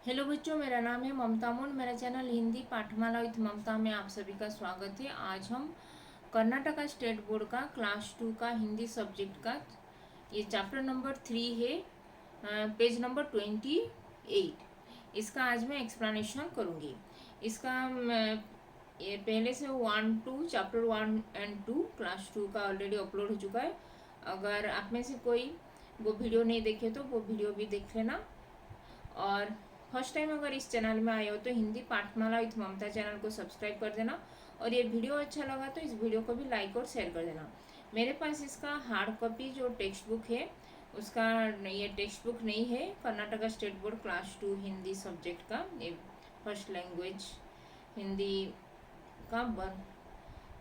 Hello बच्चों, मेरा नाम है ममता मुंड। मेरा चैनल हिंदी पाठमाला विद ममता में आप सभी का स्वागत है। आज हम कर्नाटका स्टेट बोर्ड का क्लास 2 का हिंदी सब्जेक्ट का ये चैप्टर नंबर 3 है, पेज नंबर 28। इसका आज मैं एक्सप्लेनेशन करूँगी। इसका ये पहले से 1-2 चैप्टर 1 एंड 2 क्लास 2 का ऑलरेडी अपलोड हो चुका है। अगर आप में से कोई वो वीडियो नहीं देखे तो वो वीडियो भी देख लेना। और फर्स्ट टाइम अगर इस चैनल में आए हो तो हिंदी पाठमाला विथ ममता चैनल को सब्सक्राइब कर देना। और ये वीडियो अच्छा लगा तो इस वीडियो को भी लाइक और शेयर कर देना। मेरे पास इसका हार्ड कॉपी जो टेक्स्ट बुक है उसका, ये टेक्स्ट बुक नहीं है, Karnataka state board class 2 Hindi subject का, ये फर्स्ट लैंग्वेज हिंदी का वन।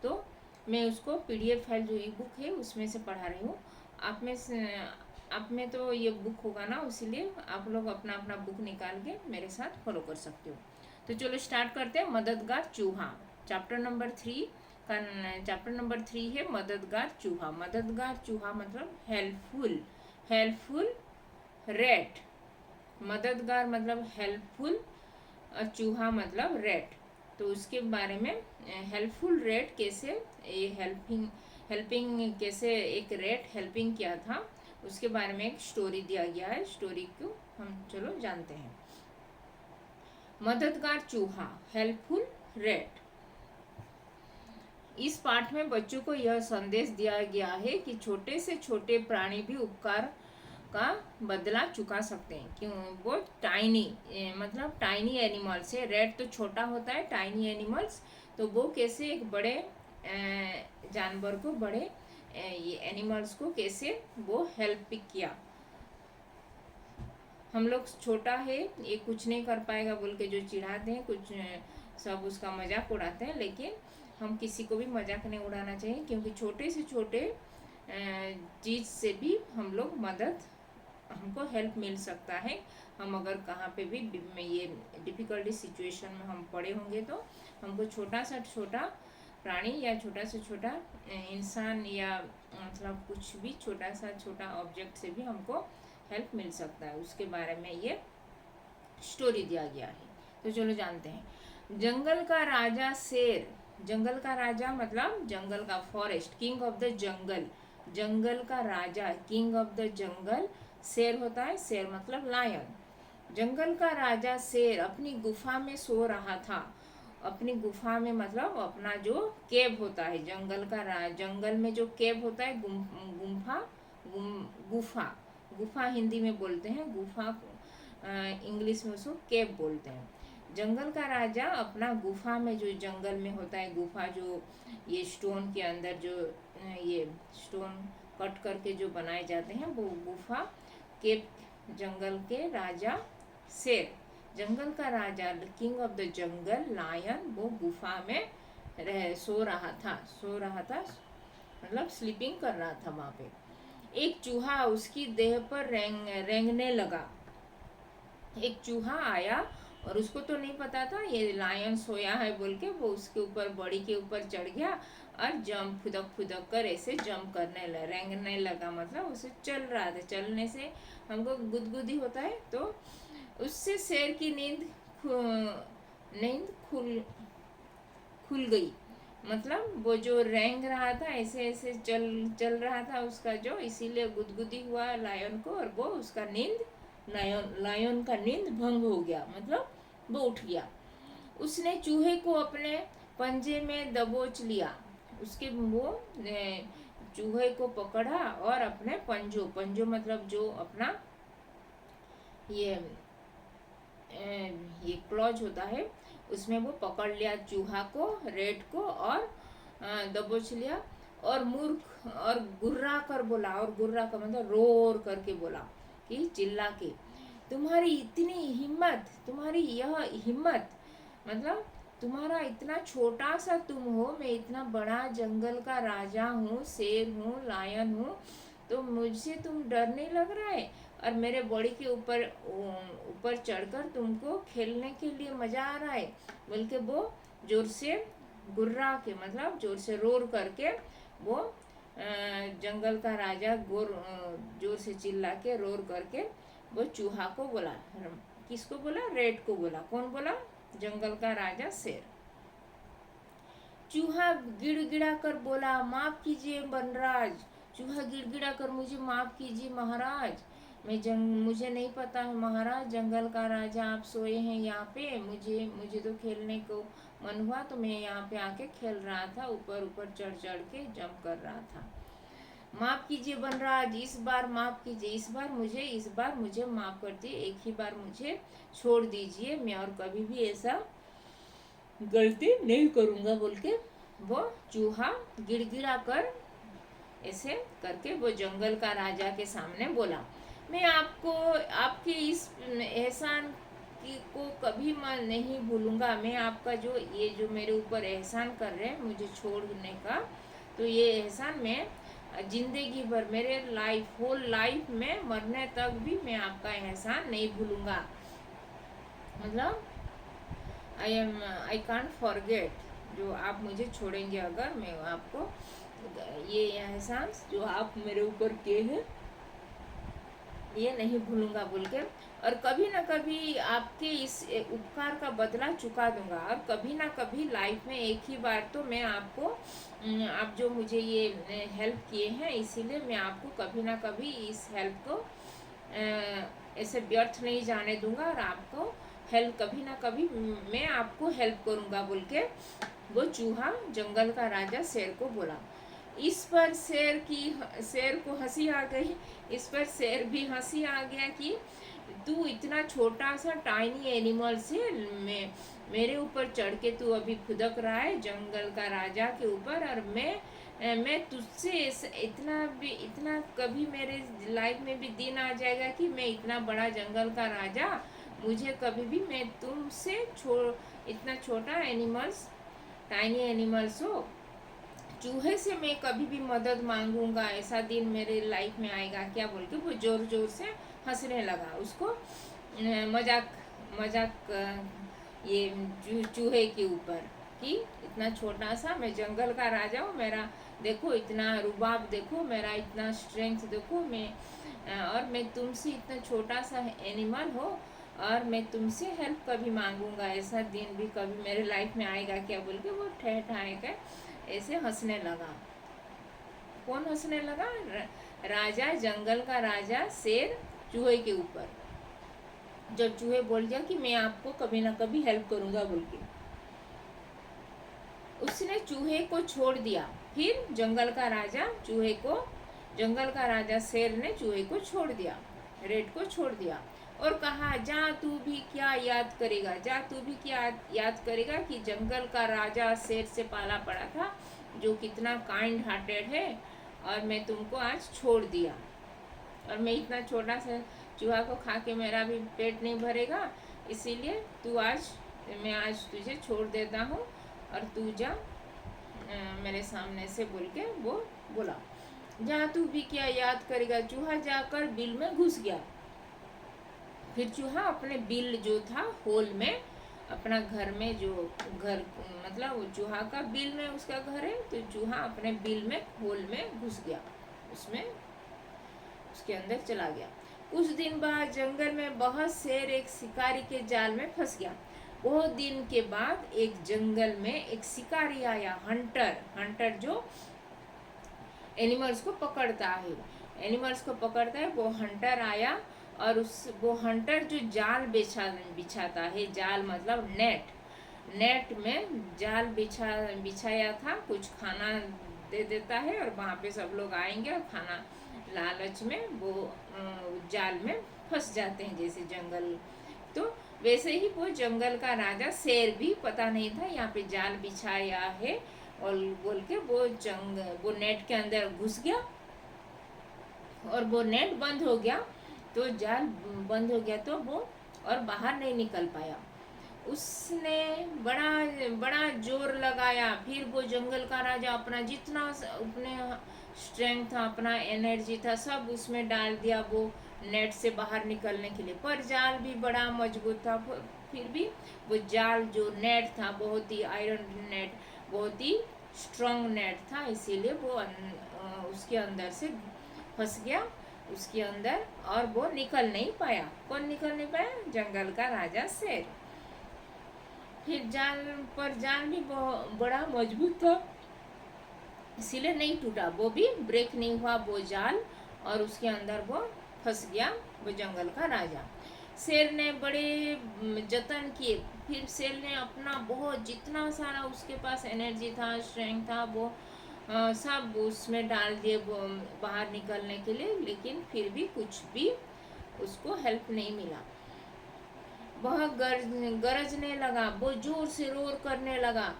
तो मैं उसको PDF फाइल जो ई बुक है उसमें से पढ़ा रही हूँ। आप में तो ये बुक होगा ना, इसीलिए आप लोग अपना अपना बुक निकाल के मेरे साथ फॉलो कर सकते हो। तो चलो स्टार्ट करते हैं। मददगार चूहा, चैप्टर नंबर 3 का चैप्टर नंबर 3 है मददगार चूहा। मददगार चूहा मतलब हेल्पफुल, हेल्पफुल रैट। मददगार मतलब हेल्पफुल और चूहा मतलब रैट। तो उसके बारे में हेल्पफुल रैट कैसे, ये हेल्पिंग कैसे एक रैट हेल्पिंग किया था उसके बारे में एक स्टोरी दिया गया है। स्टोरी को हम चलो जानते हैं। मददगार चूहा, हेल्पफुल रैट। इस पाठ में बच्चों को यह संदेश दिया गया है कि छोटे से छोटे प्राणी भी उपकार का बदला चुका सकते हैं। क्यों? वो टाइनी मतलब टाइनी एनिमल्स है। रेड तो छोटा होता है, टाइनी एनिमल्स। तो वो कैसे एक बड़े जानवर को, बड़े ये एनिमल्स को कैसे वो हेल्प किया। हम लोग छोटा है, ये कुछ नहीं कर पाएगा बोल के जो चिढ़ाते हैं, कुछ सब उसका मजाक उड़ाते हैं, लेकिन हम किसी को भी मजाक नहीं उड़ाना चाहिए, क्योंकि छोटे से छोटे चीज़ से भी हम लोग मदद, हमको हेल्प मिल सकता है। हम अगर कहाँ पे भी ये डिफ़िकल्टी सिचुएशन में हम पड़े होंगे तो हमको छोटा सा छोटा प्राणी या छोटा से छोटा इंसान या मतलब कुछ भी छोटा सा छोटा ऑब्जेक्ट से भी हमको हेल्प मिल सकता है। उसके बारे में ये स्टोरी दिया गया है। तो चलो जानते हैं। जंगल का राजा शेर। जंगल का राजा मतलब जंगल का, forest, king of the jungle. जंगल का राजा, किंग ऑफ द जंगल शेर होता है। शेर मतलब लायन। जंगल का राजा शेर अपनी गुफा में सो रहा था। अपनी गुफा में मतलब अपना जो केव होता है, जंगल में जो केव होता है, गुम्फा, गुफा, गुफा हिंदी में बोलते हैं, गुफा इंग्लिश में उसको केव बोलते हैं। जंगल का राजा अपना गुफा में, जो जंगल में होता है गुफा, जो ये स्टोन के अंदर जो ये स्टोन कट करके जो बनाए जाते हैं वो गुफा केव। जंगल के राजा शेर, जंगल का राजा, king of the jungle lion, वो गुफा में सो रहा था। सो रहा था मतलब स्लीपिंग कर रहा था वहाँ पे। एक चूहा उसकी देह पर रेंगने लगा। एक चूहा आया और उसको तो नहीं पता था ये लायन सोया है बोल के, वो उसके ऊपर, बॉडी के ऊपर चढ़ गया और जंप, फुदक फुदक कर ऐसे जंप करने लगा, रेंगने लगा, मतलब उसे चल रहा था। चलने से हमको गुदगुदी होता है, तो उससे शेर की नींद खुल खुल गई। मतलब वो जो रेंग रहा था, ऐसे ऐसे चल चल रहा था उसका जो, इसीलिए गुदगुदी हुआ लायन को, और वो उसका नींद, लायन का नींद भंग हो गया, मतलब वो उठ गया। उसने चूहे को अपने पंजे में दबोच लिया। उसके वो चूहे को पकड़ा और अपने पंजों मतलब जो अपना ये ये क्लॉज होता है, उसमें वो पकड़ लिया चूहा को, रेड को, और दबोच लिया। और मूर्ख और गुर्रा कर बोला, और गुर्रा का मतलब रोर करके बोला कि चिल्ला के, तुम्हारी इतनी हिम्मत, तुम्हारी यह हिम्मत, मतलब तुम्हारा इतना छोटा सा तुम हो, मैं इतना बड़ा जंगल का राजा हूँ, शेर हूँ, लायन हूँ, तो मुझसे तुम डर नहीं लग रहा है? और मेरे बॉडी के ऊपर ऊपर चढ़कर तुमको खेलने के लिए मजा आ रहा है बोल के वो जोर से गुर्रा के मतलब जोर से रोर करके वो जंगल का राजा जोर से चिल्ला के रोर करके वो चूहा को बोला, किसको बोला? रेड को बोला। कौन बोला? जंगल का राजा शेर। चूहा गिड़गिड़ा कर बोला, माफ कीजिए वनराज। चूहा गिड़गिड़ा कर, मुझे माफ कीजिए महाराज, मुझे नहीं पता है महाराज, जंगल का राजा आप सोए हैं यहाँ पे, मुझे तो खेलने को मन हुआ तो मैं यहाँ पे आके खेल रहा था, ऊपर ऊपर चढ़ चढ़ के जंप कर रहा था। माफ कीजिए वनराज, इस बार माफ कीजिए, इस बार मुझे माफ कर दिए, एक ही बार मुझे छोड़ दीजिए, मैं और कभी भी ऐसा गलती नहीं करूँगा, बोल के वो चूहा गिड़गिड़ा कर ऐसे करके वो जंगल का राजा के सामने बोला। मैं आपको आपके इस एहसान को कभी मैं नहीं भूलूंगा। मैं आपका जो मेरे ऊपर एहसान कर रहे हैं मुझे छोड़ने का, तो ये एहसान मैं जिंदगी भर, मेरे होल लाइफ में मरने तक भी मैं आपका एहसान नहीं भूलूंगा। मतलब आई कांट फॉरगेट, जो आप मुझे छोड़ेंगे अगर, मैं आपको ये एहसान जो आप मेरे ऊपर किए हैं ये नहीं भूलूंगा, बोल के, और कभी ना कभी आपके इस उपकार का बदला चुका दूंगा, और कभी ना कभी लाइफ में एक ही बार तो मैं आपको, आप जो मुझे ये हेल्प किए हैं इसीलिए मैं आपको कभी ना कभी इस हेल्प को ऐसे व्यर्थ नहीं जाने दूंगा, और आपको हेल्प कभी ना कभी मैं आपको हेल्प करूंगा, बोल के वो चूहा जंगल का राजा शेर को बोला। इस पर शेर को हंसी आ गई। इस पर शेर भी हंसी आ गया कि तू इतना छोटा सा टाइनी एनिमल से मेरे ऊपर चढ़ के तू अभी खुदक रहा है जंगल का राजा के ऊपर, और मैं तुझसे इतना कभी मेरे लाइफ में भी दिन आ जाएगा कि मैं इतना बड़ा जंगल का राजा, मुझे कभी भी मैं तुमसे इतना छोटा टाइनी एनिमल्स हो, चूहे से मैं कभी भी मदद मांगूंगा, ऐसा दिन मेरे लाइफ में आएगा क्या, बोल के वो जोर जोर से हंसने लगा। उसको मजाक ये चूहे के ऊपर कि इतना छोटा सा मैं जंगल का राजा हूँ, मेरा देखो इतना रुबाब, देखो मेरा इतना स्ट्रेंथ, देखो और मैं तुमसे इतना छोटा सा एनिमल हो, और मैं तुमसे हेल्प कभी मांगूंगा, ऐसा दिन भी कभी मेरे लाइफ में आएगा क्या, बोल के वो ठहठाएगा ऐसे हंसने लगा। कौन हंसने लगा? राजा, जंगल का राजा शेर चूहे के ऊपर। जब चूहे बोल दिया कि मैं आपको कभी ना कभी हेल्प करूंगा, बोल के उसने चूहे को छोड़ दिया। फिर जंगल का राजा शेर ने चूहे को छोड़ दिया, रेड को छोड़ दिया, और कहा जा तू भी क्या याद करेगा कि जंगल का राजा शेर से पाला पड़ा था, जो कितना काइंड हार्टेड है, और मैं तुमको आज छोड़ दिया, और मैं इतना छोटा सा चूहा को खा के मेरा भी पेट नहीं भरेगा, इसीलिए मैं आज तुझे छोड़ देता हूँ, और तू जा मेरे सामने से, बोल के वो बोला। जा तू भी क्या याद करेगा। चूहा जाकर बिल में घुस गया। फिर चूहा अपने बिल जो था होल में, अपना घर में मतलब वो चूहा का बिल में उसका घर है, तो चूहा अपने बिल में होल में घुस गया, उसके अंदर चला गया। कुछ दिन बाद जंगल में बहुत शेर एक शिकारी के जाल में फंस गया। बहुत दिन के बाद एक जंगल में एक शिकारी आया, हंटर जो एनिमल्स को पकड़ता है, वो हंटर आया, और वो हंटर जो जाल बिछाता है, जाल मतलब नेट में जाल बिछाया था, कुछ खाना दे देता है, और वहाँ पे सब लोग आएंगे और खाना लालच में वो जाल में फंस जाते हैं, जैसे जंगल। तो वैसे ही वो जंगल का राजा शेर भी पता नहीं था यहाँ पे जाल बिछाया है, और बोल के वो नेट के अंदर घुस गया, और वो नेट बंद हो गया, तो जाल बंद हो गया, तो वो और बाहर नहीं निकल पाया। उसने बड़ा जोर लगाया। फिर वो जंगल का राजा अपना जितना अपने स्ट्रेंथ था, अपना एनर्जी था, सब उसमें डाल दिया वो नेट से बाहर निकलने के लिए, पर जाल भी बड़ा मजबूत था। फिर भी वो जाल जो नेट था बहुत ही आयरन नेट, बहुत ही स्ट्रॉन्ग नेट था, इसीलिए वो उसके अंदर से फंस गया, उसके अंदर, और वो निकल नहीं पाया। कौन निकल नहीं पाया? जंगल का राजा शेर। फिर जाल भी बड़ा मजबूत था, इसीलिए नहीं टूटा, वो भी ब्रेक नहीं हुआ वो जाल, और उसके अंदर वो फंस गया वो जंगल का राजा। शेर ने बड़े जतन किए। फिर शेर ने अपना बहुत जितना सारा उसके पास एनर्जी था, स्ट्रेंथ था, वो सब उसमें डाल दिए वो बाहर निकलने के लिए, लेकिन फिर भी कुछ भी उसको हेल्प नहीं मिला। वह गरजने लगा, वो जोर से रोर करने लगा।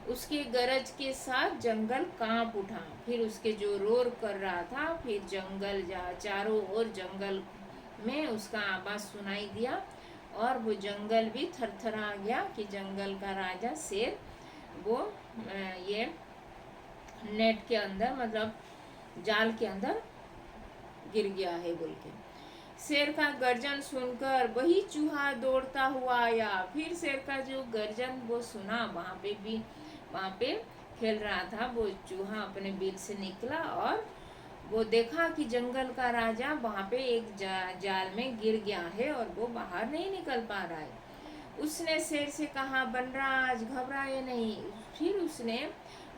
उसके गरज के साथ जंगल कांप उठा। फिर उसके जो रोर कर रहा था, फिर जंगल चारों ओर जंगल में उसका आवाज सुनाई दिया, और वो जंगल भी थरथरा गया कि जंगल का राजा शेर वो ये नेट के अंदर, मतलब जाल के अंदर गिर गया है बोल के। शेर का गर्जन सुनकर वही चूहा दौड़ता हुआ आया। फिर शेर का जो गर्जन वो सुना, वहाँ पे खेल रहा था वो चूहा अपने बिल से निकला, और वो देखा कि जंगल का राजा वहाँ पे एक जाल में गिर गया है और वो बाहर नहीं निकल पा रहा है। उसने शेर से कहा, बनराज घबराए नहीं। फिर उसने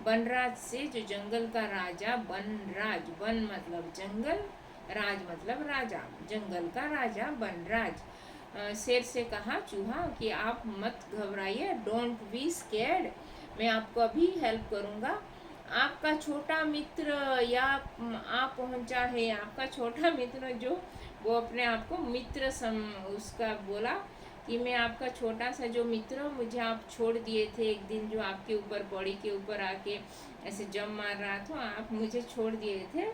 बनराज से, जो जंगल का राजा बनराज, वन मतलब जंगल, राज मतलब राजा, जंगल का राजा बनराज शेर से कहा, चूहा, कि आप मत घबराइए, डोंट बी स्कैर्ड, मैं आपको अभी हेल्प करूँगा। आपका छोटा मित्र या आप पहुंचा है। आपका छोटा मित्र, जो वो अपने आप को मित्र उसका बोला कि मैं आपका छोटा सा जो मित्र, मुझे आप छोड़ दिए थे एक दिन, जो आपके ऊपर बॉडी के ऊपर आके ऐसे जम मार रहा था, आप मुझे छोड़ दिए थे,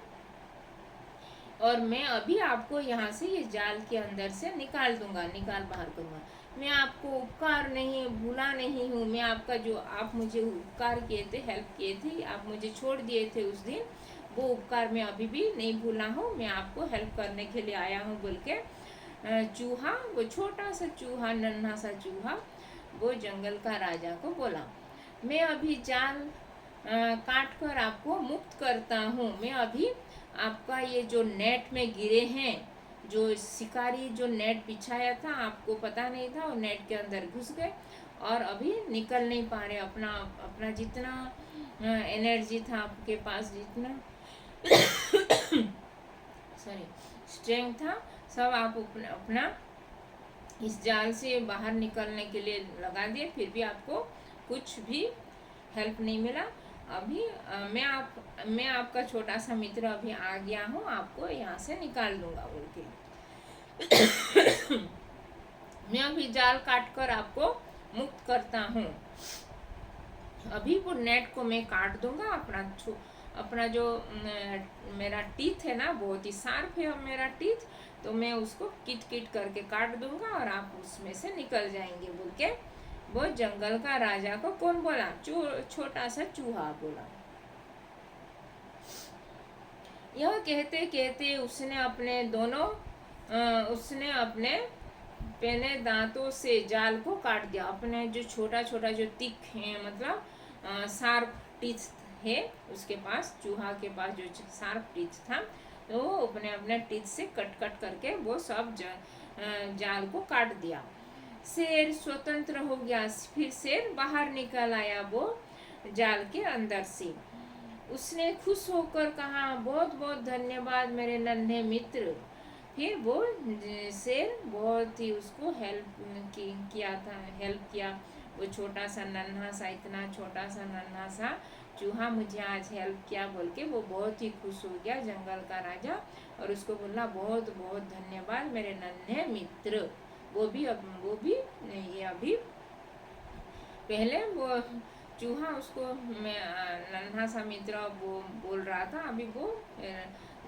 और मैं अभी आपको यहाँ से ये जाल के अंदर से निकाल दूंगा, निकाल बाहर करूँगा। मैं आपको उपकार नहीं भूला नहीं हूँ। मैं आपका जो आप मुझे उपकार किए थे, हेल्प किए थे, आप मुझे छोड़ दिए थे उस दिन, वो उपकार मैं अभी भी नहीं भूला हूँ। मैं आपको हेल्प करने के लिए आया हूँ बोल के चूहा, वो छोटा सा चूहा, नन्हा सा चूहा, वो जंगल का राजा को बोला, मैं अभी जाल काट कर आपको मुक्त करता हूँ। मैं अभी आपका ये जो नेट में गिरे हैं, जो शिकारी जो नेट बिछाया था, आपको पता नहीं था, और नेट के अंदर घुस गए और अभी निकल नहीं पा रहे। अपना अपना जितना एनर्जी था आपके पास, जितना सॉरी स्ट्रेंथ था, सब आप अपना इस जाल से बाहर निकलने के लिए लगा दिए, फिर भी आपको कुछ भी हेल्प नहीं मिला। अभी मैं आपका छोटा सा मित्र अभी आ गया हूँ, आपको यहाँ से निकाल दूंगा बोल के। मैं अभी जाल काट कर आपको मुक्त करता हूँ। अभी वो नेट को मैं काट दूंगा। अपना जो मेरा टीथ है ना, बहुत ही शार्प है मेरा टीथ, तो मैं उसको किट किट करके काट दूंगा और आप उसमें से निकल जाएंगे बोल के वो जंगल का राजा को कौन बोला? छोटा सा चूहा बोला। यह कहते कहते उसने अपने पहले दांतों से जाल को काट दिया। अपने जो छोटा छोटा जो तिक है, मतलब शार्प टीथ है उसके पास, चूहा के पास जो शार्प टीथ था, तो वो अपने अपने टीथ से कट कट करके वो सब जाल को काट दिया। शेर स्वतंत्र हो गया। फिर शेर बाहर निकल आया वो जाल के अंदर से। उसने खुश होकर कहा, बहुत बहुत धन्यवाद मेरे नन्हे मित्र। फिर वो शेर बहुत ही उसको हेल्प किया। वो छोटा सा नन्हा सा, इतना छोटा सा नन्हा सा चूहा मुझे आज हेल्प किया बोल के वो बहुत ही खुश हो गया जंगल का राजा, और उसको बोला, बहुत बहुत धन्यवाद मेरे नन्हे मित्र। वो भी ये अभी पहले वो चूहा उसको नन्हा सा मित्र वो बोल रहा था, अभी वो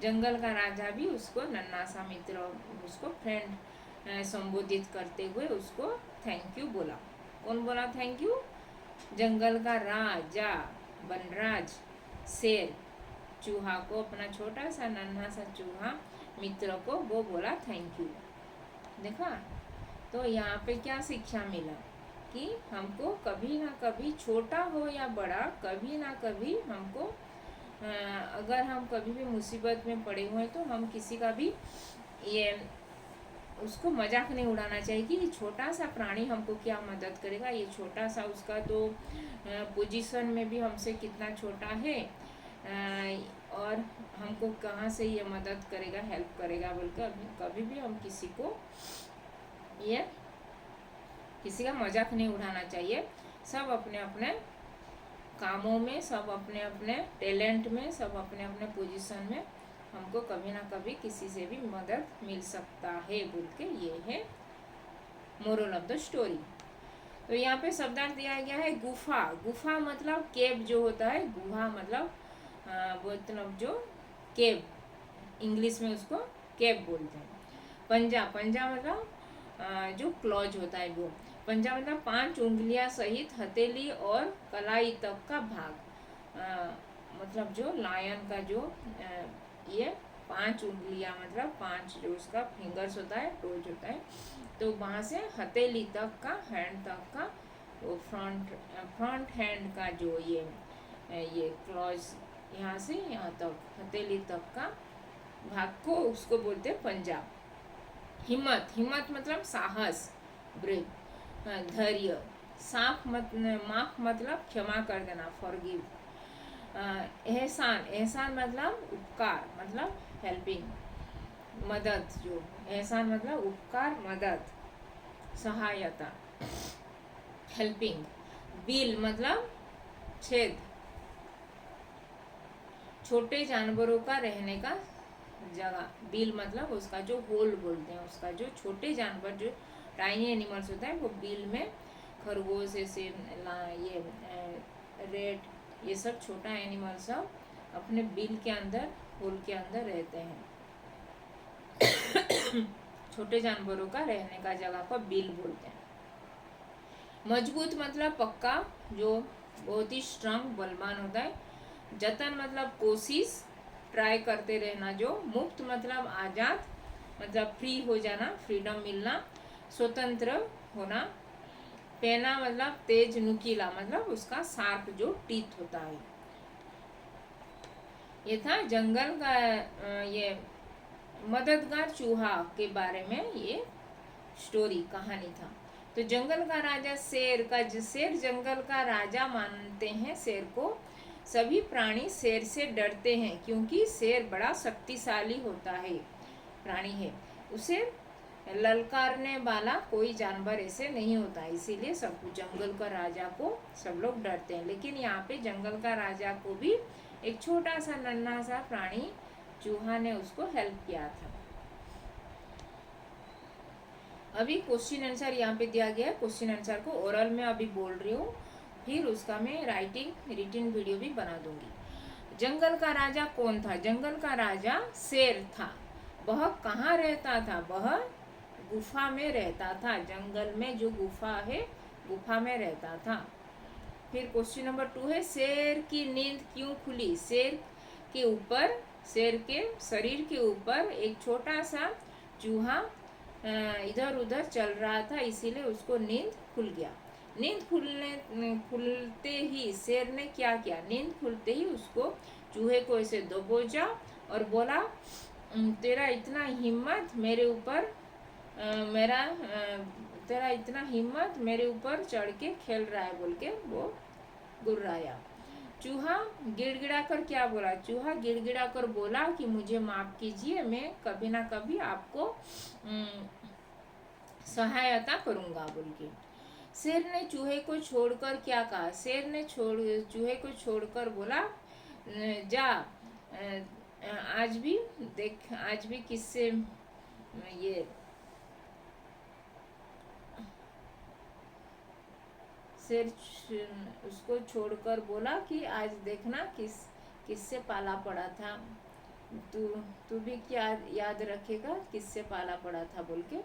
जंगल का राजा भी उसको नन्हा सा मित्र, उसको फ्रेंड संबोधित करते हुए उसको थैंक यू बोला। कौन बोला थैंक यू? जंगल का राजा बनराज शेर चूहा को, अपना छोटा सा नन्हा सा चूहा मित्र को वो बोला थैंक यू। देखा? तो यहाँ पे क्या शिक्षा मिला कि हमको कभी ना कभी, छोटा हो या बड़ा, कभी ना कभी हमको अगर हम कभी भी मुसीबत में पड़े हुए हैं तो हम किसी का भी ये उसको मजाक नहीं उड़ाना चाहिए कि छोटा सा प्राणी हमको क्या मदद करेगा, ये छोटा सा उसका तो पोजीशन में भी हमसे कितना छोटा है, और हमको कहाँ से ये मदद करेगा, हेल्प करेगा बोलकर कभी भी हम किसी को ये किसी का मजाक नहीं उड़ाना चाहिए। सब अपने अपने कामों में, सब अपने अपने टैलेंट में, सब अपने अपने पोजीशन में हमको कभी ना कभी किसी से भी मदद मिल सकता है बोल के ये है मोरल ऑफ द स्टोरी। तो यहाँ पे शब्दार्थ दिया गया है गुफा। गुफा मतलब केव जो होता है, गुहा मतलब मतलब जो केव, इंग्लिश में उसको केव बोलते हैं। पंजा, पंजा मतलब जो क्लॉज होता है वो। पंजा मतलब 5 उंगलियां सहित हथेली और कलाई तक का भाग, मतलब जो लायन का जो ये 5 उंगलियां मतलब 5 जो उसका फिंगर्स होता है, टोज होता है, तो वहाँ से हथेली तक का, हैंड तक का, वो फ्रंट हैंड का जो ये क्लॉज यहाँ से यहाँ तक हथेली तक का भाग को उसको बोलते हैं पंजा। हिम्मत, हिम्मत मतलब साहस, ब्रेव, धैर्य। माफ मतलब क्षमा कर देना, फॉरगिव। एहसान, एहसान मतलब उपकार, मतलब हेल्पिंग, मदद। जो एहसान मतलब उपकार, मदद, सहायता, हेल्पिंग। बिल मतलब छेद, छोटे जानवरों का रहने का जगह। बिल मतलब उसका जो होल बोलते हैं, उसका जो छोटे जानवर जो टाइनी एनिमल्स होता है वो बिल में, खरगोश ऐसे ये रेड, ये सब छोटा एनिमल सब अपने बिल के अंदर, होल के अंदर रहते हैं। छोटे जानवरों का रहने का जगह को बिल बोलते हैं। मजबूत मतलब पक्का, जो बहुत ही स्ट्रांग, बलवान होता है। जतन मतलब कोशिश, ट्राई करते रहना जो। मुक्त मतलब आज़ाद, मतलब फ्री हो जाना, फ्रीडम मिलना, स्वतंत्र होना। पेना मतलब तेज, नुकीला मतलब उसका शार्प जो टीथ होता है। ये था जंगल का ये मददगार चूहा के बारे में ये स्टोरी, कहानी था। तो जंगल का राजा शेर का, शेर जंगल का राजा मानते हैं शेर को। सभी प्राणी शेर से डरते हैं क्योंकि शेर बड़ा शक्तिशाली होता है, प्राणी है। उसे ललकारने वाला कोई जानवर ऐसे नहीं होता, इसीलिए सब जंगल का राजा को सब लोग डरते हैं। लेकिन यहाँ पे जंगल का राजा को भी एक छोटा सा नन्हा सा प्राणी चूहा ने उसको हेल्प किया था। अभी क्वेश्चन आंसर यहाँ पे दिया गया है। क्वेश्चन आंसर को ओरल में अभी बोल रही हूँ, फिर उसका मैं रिटिन वीडियो भी बना दूंगी। जंगल का राजा कौन था? जंगल का राजा शेर था। वह कहाँ रहता था? वह गुफा में रहता था। जंगल में जो गुफा है, गुफा में रहता था। फिर क्वेश्चन नंबर 2 है, शेर की नींद क्यों खुली? शेर के ऊपर, शेर के शरीर के ऊपर एक छोटा सा चूहा इधर उधर चल रहा था, इसीलिए उसको नींद खुल गया। नींद खुलते ही शेर ने क्या किया? नींद खुलते ही उसको, चूहे को ऐसे दबोचा और बोला, तेरा इतना हिम्मत मेरे ऊपर, तेरा इतना हिम्मत मेरे ऊपर चढ़ के खेल रहा है बोल के वो गुर्राया। चूहा गिड़गिड़ा कर क्या बोला? चूहा गिड़गिड़ा कर बोला कि मुझे माफ कीजिए, मैं कभी ना कभी आपको सहायता करूंगा बोल के। शेर ने चूहे को छोड़कर क्या कहा? शेर ने चूहे को छोड़कर बोला, जा आज भी देख, आज भी किससे ये शेर उसको छोड़कर बोला कि आज देखना किससे पाला पड़ा था, तू तू भी क्या याद रखेगा किससे पाला पड़ा था बोल के।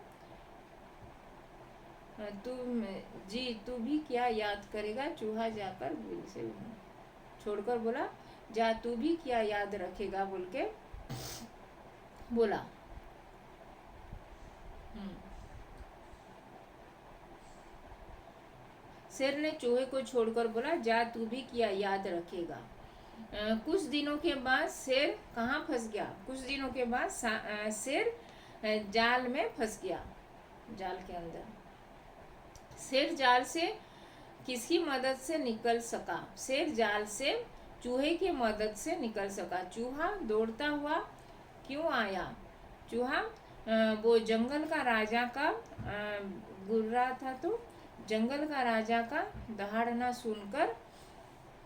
तू भी क्या याद करेगा? चूहा जाकर बिल से छोड़कर बोला, जा तू भी क्या याद रखेगा बोल के बोला। शेर ने चूहे को छोड़कर बोला, जा तू भी क्या याद रखेगा। कुछ दिनों के बाद शेर कहाँ फंस गया? कुछ दिनों के बाद शेर जाल में फंस गया, जाल के अंदर। शेर जाल से किसकी मदद से निकल सका? शेर जाल से चूहे की मदद से निकल सका। चूहा दौड़ता हुआ क्यों आया? चूहा वो जंगल का राजा का गुर्रा था, तो जंगल का राजा का दहाड़ना सुनकर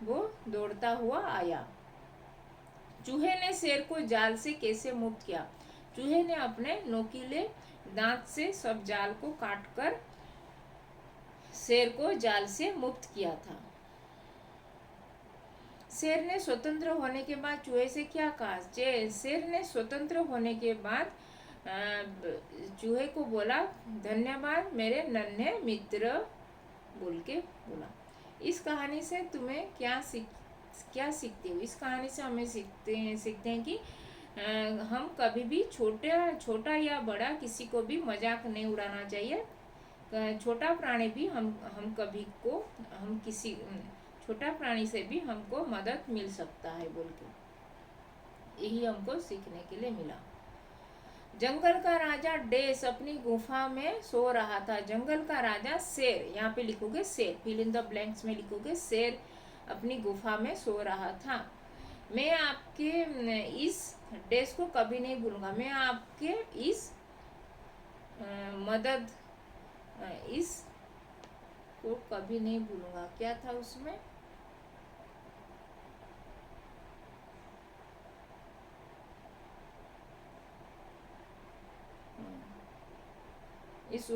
वो दौड़ता हुआ आया। चूहे ने शेर को जाल से कैसे मुक्त किया? चूहे ने अपने नोकीले दांत से सब जाल को काटकर शेर को जाल से मुक्त किया था। शेर ने स्वतंत्र होने के बाद चूहे से क्या कहा? शेर ने स्वतंत्र होने के बाद चूहे को बोला, धन्यवाद मेरे नन्हे मित्र, बोल के बोला। इस कहानी से तुम्हें क्या सीखते हो? इस कहानी से हमें सीखते हैं कि हम कभी भी छोटा या बड़ा किसी को भी मजाक नहीं उड़ाना चाहिए। छोटा प्राणी भी हम कभी को हम किसी छोटा प्राणी से भी हमको मदद मिल सकता है, बोल के यही हमको सीखने के लिए मिला। जंगल का राजा डेस अपनी गुफा में सो रहा था। जंगल का राजा शेर, यहाँ पे लिखोगे शेर, फिल इन द ब्लैंक्स में लिखोगे शेर अपनी गुफा में सो रहा था। मैं आपके इस डेस को कभी नहीं भूलूंगा। मैं आपके इस मदद इस को कभी नहीं भूलूंगा। क्या था उसमें? इस